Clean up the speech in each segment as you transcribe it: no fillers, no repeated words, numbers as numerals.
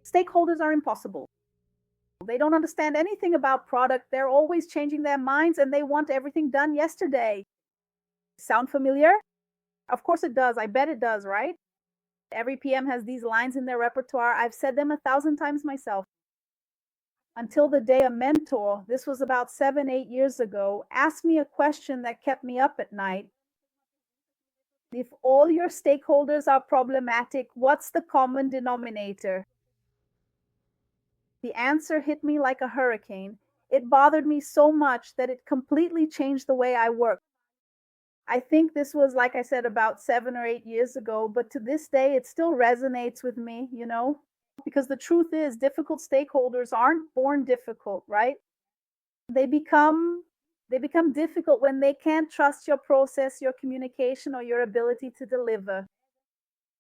Stakeholders are impossible. They don't understand anything about product. They're always changing their minds and they want everything done yesterday. Sound familiar? Of course it does. I bet it does, right? Every PM has these lines in their repertoire. I've said them 1,000 times myself. Until the day a mentor, this was about 7, 8 years ago, asked me a question that kept me up at night. If all your stakeholders are problematic, what's the common denominator? The answer hit me like a hurricane. It bothered me so much that it completely changed the way I work. I think this was, like I said, about 7 or 8 years ago, but to this day, it still resonates with me. Because the truth is, difficult stakeholders aren't born difficult, right? They become they become difficult when they can't trust your process, your communication, or your ability to deliver.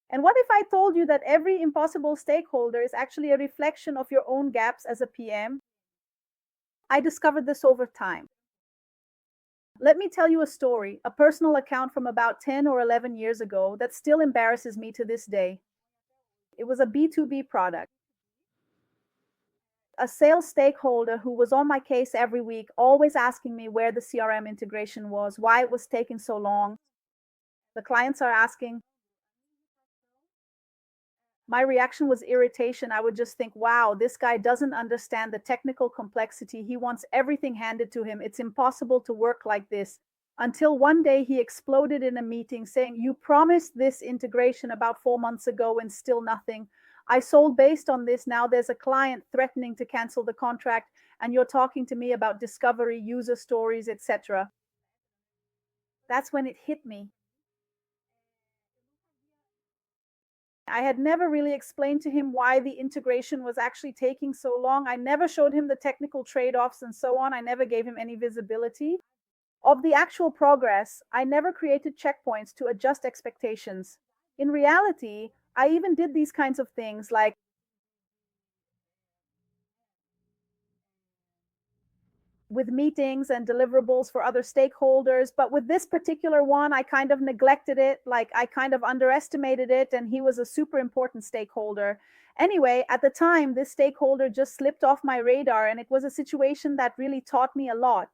And what if I told you that every impossible stakeholder is actually a reflection of your own gaps as a PM? I discovered this over time. Let me tell you a story, a personal account from about 10 or 11 years ago that still embarrasses me to this day. It was a B2B product. A sales stakeholder who was on my case every week, always asking me where the CRM integration was, why it was taking so long. The clients are asking. My reaction was irritation. I would just think, wow, this guy doesn't understand the technical complexity. He wants everything handed to him. It's impossible to work like this. Until one day he exploded in a meeting saying, you promised this integration about 4 months ago and still nothing. I sold based on this. Now there's a client threatening to cancel the contract, and you're talking to me about discovery, user stories, etc. That's when it hit me. I had never really explained to him why the integration was actually taking so long. I never showed him the technical trade-offs and so on. I never gave him any visibility of the actual progress. I never created checkpoints to adjust expectations. In reality, I even did these kinds of things like with meetings and deliverables for other stakeholders. But with this particular one, I kind of neglected it. Like I kind of underestimated it. And he was a super important stakeholder. Anyway, at the time, this stakeholder just slipped off my radar. And it was a situation that really taught me a lot.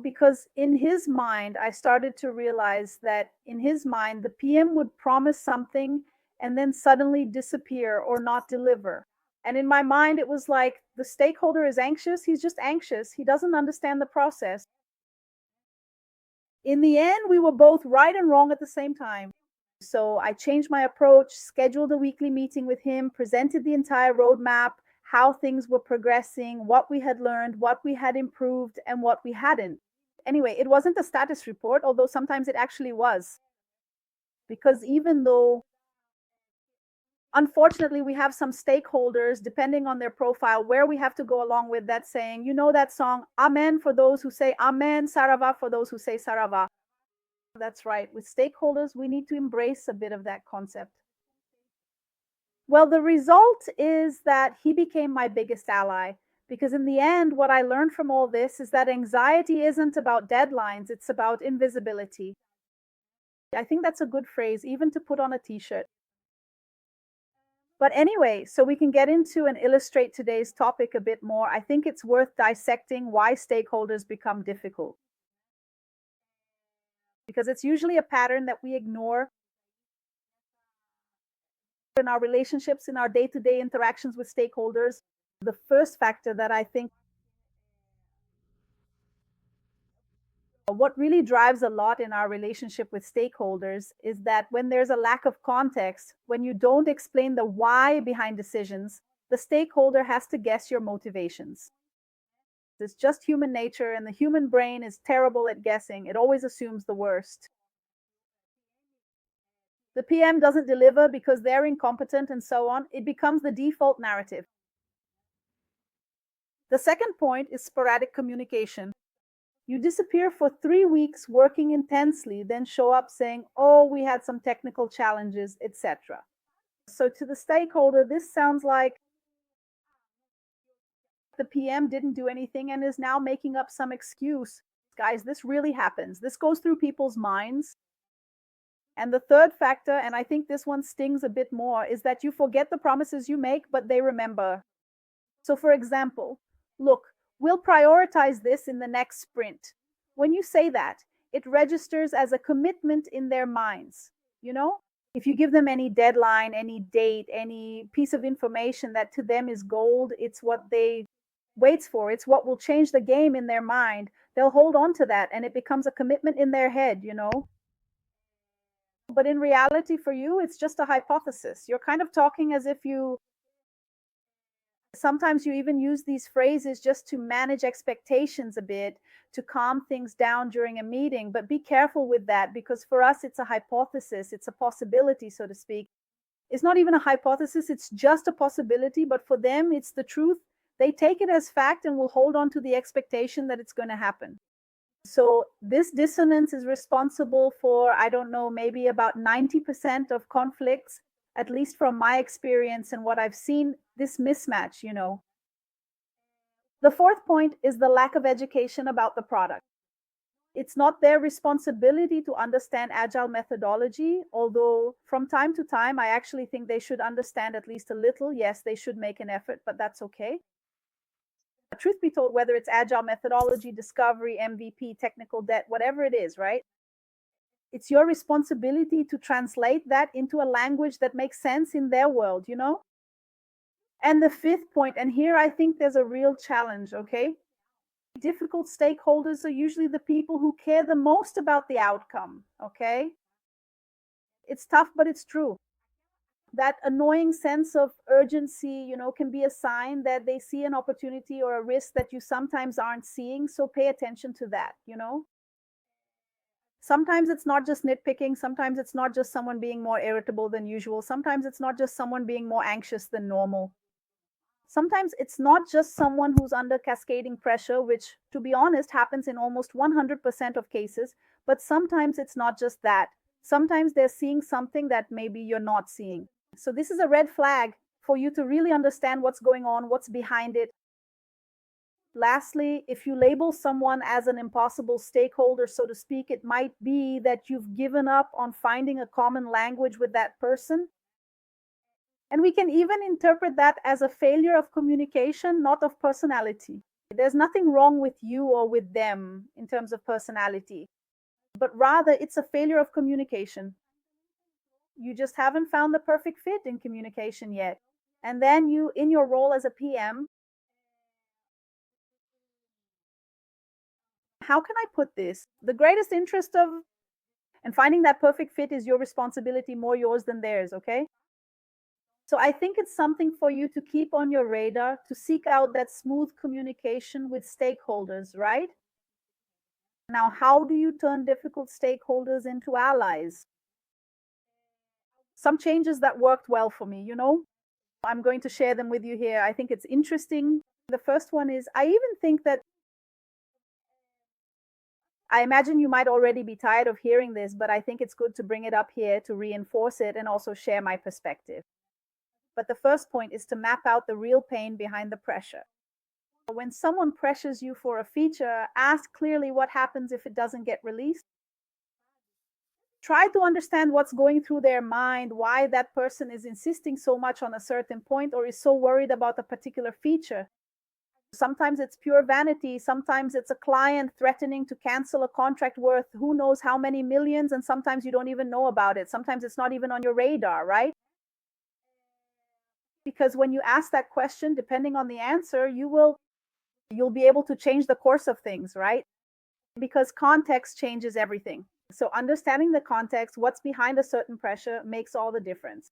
Because in his mind, I started to realize that in his mind, the PM would promise something and then suddenly disappear or not deliver. And in my mind, it was like the stakeholder is anxious. He's just anxious. He doesn't understand the process. In the end, we were both right and wrong at the same time. So I changed my approach, scheduled a weekly meeting with him, presented the entire roadmap, how things were progressing, what we had learned, what we had improved, and what we hadn't. Anyway, it wasn't a status report, although sometimes it actually was. Because even though, unfortunately, we have some stakeholders, depending on their profile, where we have to go along with that saying, that song, Amen for those who say Amen, Sarava for those who say Sarava. That's right. With stakeholders, we need to embrace a bit of that concept. Well, the result is that he became my biggest ally. Because in the end, what I learned from all this is that anxiety isn't about deadlines, it's about invisibility. I think that's a good phrase, even to put on a t-shirt. But anyway, so we can get into and illustrate today's topic a bit more. I think it's worth dissecting why stakeholders become difficult. Because it's usually a pattern that we ignore in our relationships, in our day-to-day interactions with stakeholders. The first factor that I think what really drives a lot in our relationship with stakeholders is that when there's a lack of context, when you don't explain the why behind decisions, the stakeholder has to guess your motivations. It's just human nature, and the human brain is terrible at guessing. It always assumes the worst. The PM doesn't deliver because they're incompetent and so on. It becomes the default narrative. The second point is sporadic communication. You disappear for 3 weeks working intensely, then show up saying, oh, we had some technical challenges, etc. So to the stakeholder, this sounds like the PM didn't do anything and is now making up some excuse. Guys, this really happens. This goes through people's minds. And the third factor, and I think this one stings a bit more, is that you forget the promises you make, but they remember. So, for example, look, we'll prioritize this in the next sprint. When you say that, it registers as a commitment in their minds. You know, if you give them any deadline, any date, any piece of information that to them is gold, it's what they waits for. It's what will change the game in their mind. They'll hold on to that and it becomes a commitment in their head. But in reality, for you, it's just a hypothesis. You're kind of talking as if you sometimes you even use these phrases just to manage expectations a bit, to calm things down during a meeting. But be careful with that because for us, it's a hypothesis, it's a possibility, so to speak. It's not even a hypothesis, it's just a possibility. But for them, it's the truth. They take it as fact and will hold on to the expectation that it's going to happen. So this dissonance is responsible for, I don't know, maybe about 90% of conflicts, at least from my experience and what I've seen, this mismatch. The fourth point is the lack of education about the product. It's not their responsibility to understand agile methodology, although from time to time, I actually think they should understand at least a little. Yes, they should make an effort, but that's okay. Truth be told, whether it's agile methodology, discovery, MVP, technical debt, whatever it is, right? It's your responsibility to translate that into a language that makes sense in their world. And the fifth point, and here I think there's a real challenge, okay? Difficult stakeholders are usually the people who care the most about the outcome, okay? It's tough, but it's true. That annoying sense of urgency, can be a sign that they see an opportunity or a risk that you sometimes aren't seeing. So pay attention to that. Sometimes it's not just nitpicking. Sometimes it's not just someone being more irritable than usual. Sometimes it's not just someone being more anxious than normal. Sometimes it's not just someone who's under cascading pressure, which, to be honest, happens in almost 100% of cases. But sometimes it's not just that. Sometimes they're seeing something that maybe you're not seeing. So this is a red flag for you to really understand what's going on, what's behind it. Lastly, if you label someone as an impossible stakeholder, so to speak, it might be that you've given up on finding a common language with that person. And we can even interpret that as a failure of communication, not of personality. There's nothing wrong with you or with them in terms of personality, but rather it's a failure of communication. You just haven't found the perfect fit in communication yet. And then you, in your role as a PM, how can I put this? The greatest interest of and finding that perfect fit is your responsibility, more yours than theirs, okay? So I think it's something for you to keep on your radar, to seek out that smooth communication with stakeholders, right? Now, how do you turn difficult stakeholders into allies? Some changes that worked well for me. I'm going to share them with you here. I think it's interesting. The first one is I even think that I imagine you might already be tired of hearing this, but I think it's good to bring it up here to reinforce it and also share my perspective. But the first point is to map out the real pain behind the pressure. When someone pressures you for a feature, ask clearly what happens if it doesn't get released. Try to understand what's going through their mind, why that person is insisting so much on a certain point or is so worried about a particular feature. Sometimes it's pure vanity. Sometimes it's a client threatening to cancel a contract worth who knows how many millions, and sometimes you don't even know about it. Sometimes it's not even on your radar, right? Because when you ask that question, depending on the answer, you'll be able to change the course of things, right? Because context changes everything. So understanding the context, what's behind a certain pressure, makes all the difference.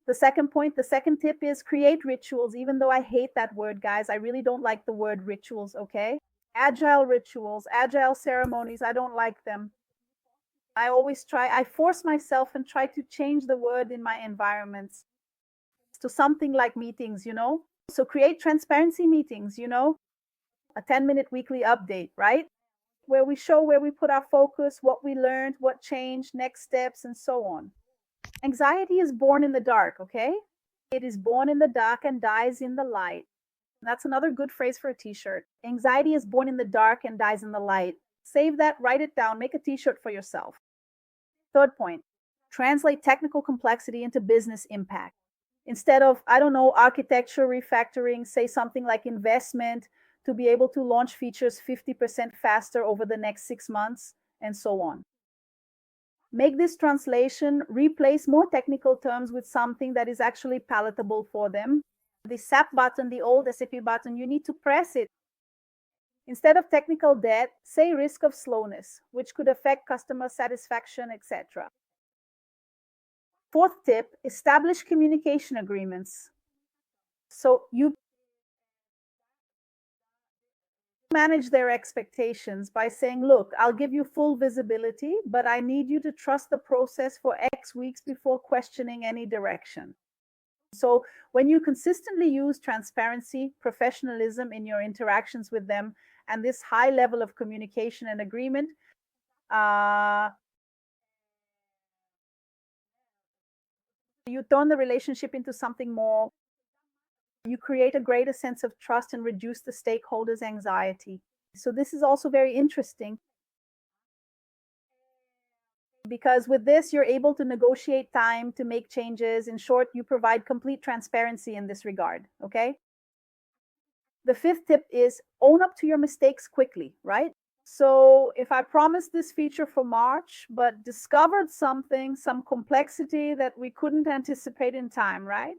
The second point, the second tip is create rituals. Even though I hate that word, guys, I really don't like the word rituals, okay? Agile rituals, agile ceremonies, I don't like them. I force myself and try to change the word in my environments to something like meetings. So create transparency meetings, a 10-minute weekly update, right? Where we show where we put our focus, what we learned, what changed, next steps, and so on. Anxiety is born in the dark, okay? It is born in the dark and dies in the light. That's another good phrase for a t-shirt. Anxiety is born in the dark and dies in the light. Save that, write it down, make a t-shirt for yourself. Third point, translate technical complexity into business impact. Instead of, I don't know, architecture refactoring, say something like investment to be able to launch features 50% faster over the next 6 months, and so on. Make this translation replace more technical terms with something that is actually palatable for them. The SAP button, the old SAP button, you need to press it. Instead of technical debt, say risk of slowness, which could affect customer satisfaction, etc. Fourth tip, establish communication agreements. So you manage their expectations by saying, look, I'll give you full visibility, but I need you to trust the process for X weeks before questioning any direction. So when you consistently use transparency, professionalism in your interactions with them, and this high level of communication and agreement, you turn the relationship into something more. You create a greater sense of trust and reduce the stakeholders' anxiety. So this is also very interesting because with this, you're able to negotiate time to make changes. In short, you provide complete transparency in this regard, okay? The fifth tip is own up to your mistakes quickly, right? So if I promised this feature for March, but discovered something, some complexity that we couldn't anticipate in time, right?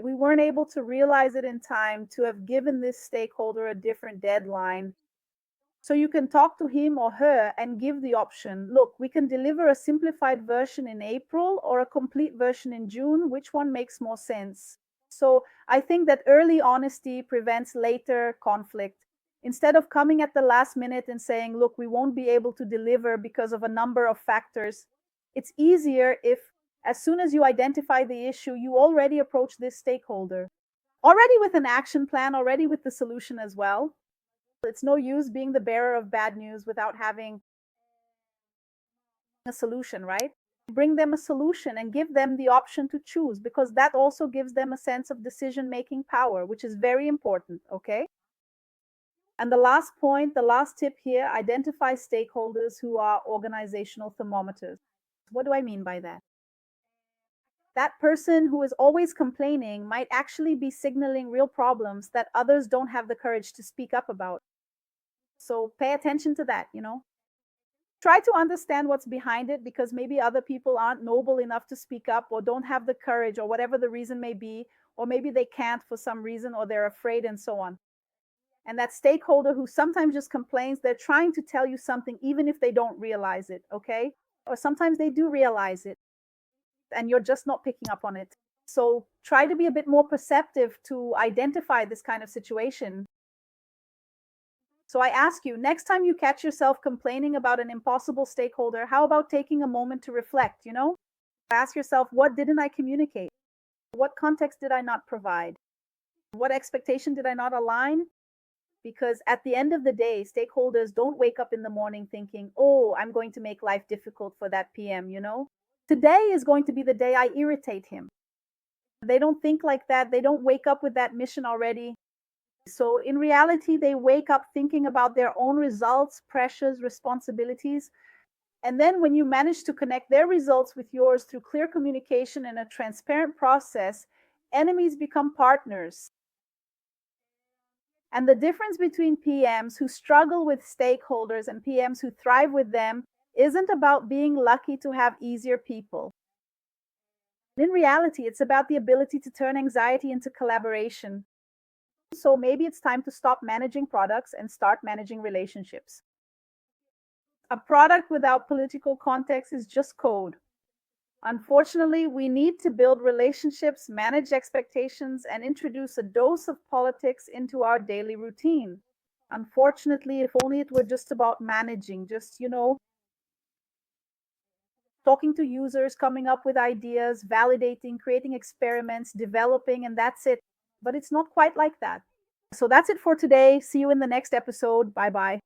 We weren't able to realize it in time to have given this stakeholder a different deadline. So you can talk to him or her and give the option, look, we can deliver a simplified version in April or a complete version in June. Which one makes more sense? So I think that early honesty prevents later conflict. Instead of coming at the last minute and saying, look, we won't be able to deliver because of a number of factors, it's easier if, as soon as you identify the issue, you already approach this stakeholder, already with an action plan, already with the solution as well. It's no use being the bearer of bad news without having a solution, right? Bring them a solution and give them the option to choose, because that also gives them a sense of decision-making power, which is very important, okay? And the last point, the last tip here, identify stakeholders who are organizational thermometers. What do I mean by that? That person who is always complaining might actually be signaling real problems that others don't have the courage to speak up about. So pay attention to that, you know. Try to understand what's behind it, because maybe other people aren't noble enough to speak up or don't have the courage or whatever the reason may be, or maybe they can't for some reason or they're afraid and so on. And that stakeholder who sometimes just complains, they're trying to tell you something even if they don't realize it, okay? Or sometimes they do realize it and you're just not picking up on it. So try to be a bit more perceptive to identify this kind of situation. So I ask you, next time you catch yourself complaining about an impossible stakeholder, how about taking a moment to reflect, you know? Ask yourself, what didn't I communicate? What context did I not provide? What expectation did I not align? Because at the end of the day, stakeholders don't wake up in the morning thinking, oh, I'm going to make life difficult for that PM, you know? Today is going to be the day I irritate him. They don't think like that. They don't wake up with that mission already. So in reality, they wake up thinking about their own results, pressures, responsibilities. And then when you manage to connect their results with yours through clear communication and a transparent process, enemies become partners. And the difference between PMs who struggle with stakeholders and PMs who thrive with them isn't about being lucky to have easier people. In reality, it's about the ability to turn anxiety into collaboration. So maybe it's time to stop managing products and start managing relationships. A product without political context is just code. Unfortunately, we need to build relationships, manage expectations, and introduce a dose of politics into our daily routine. Unfortunately, if only it were just about managing, just, you know, talking to users, coming up with ideas, validating, creating experiments, developing, and that's it. But it's not quite like that. So that's it for today. See you in the next episode. Bye bye.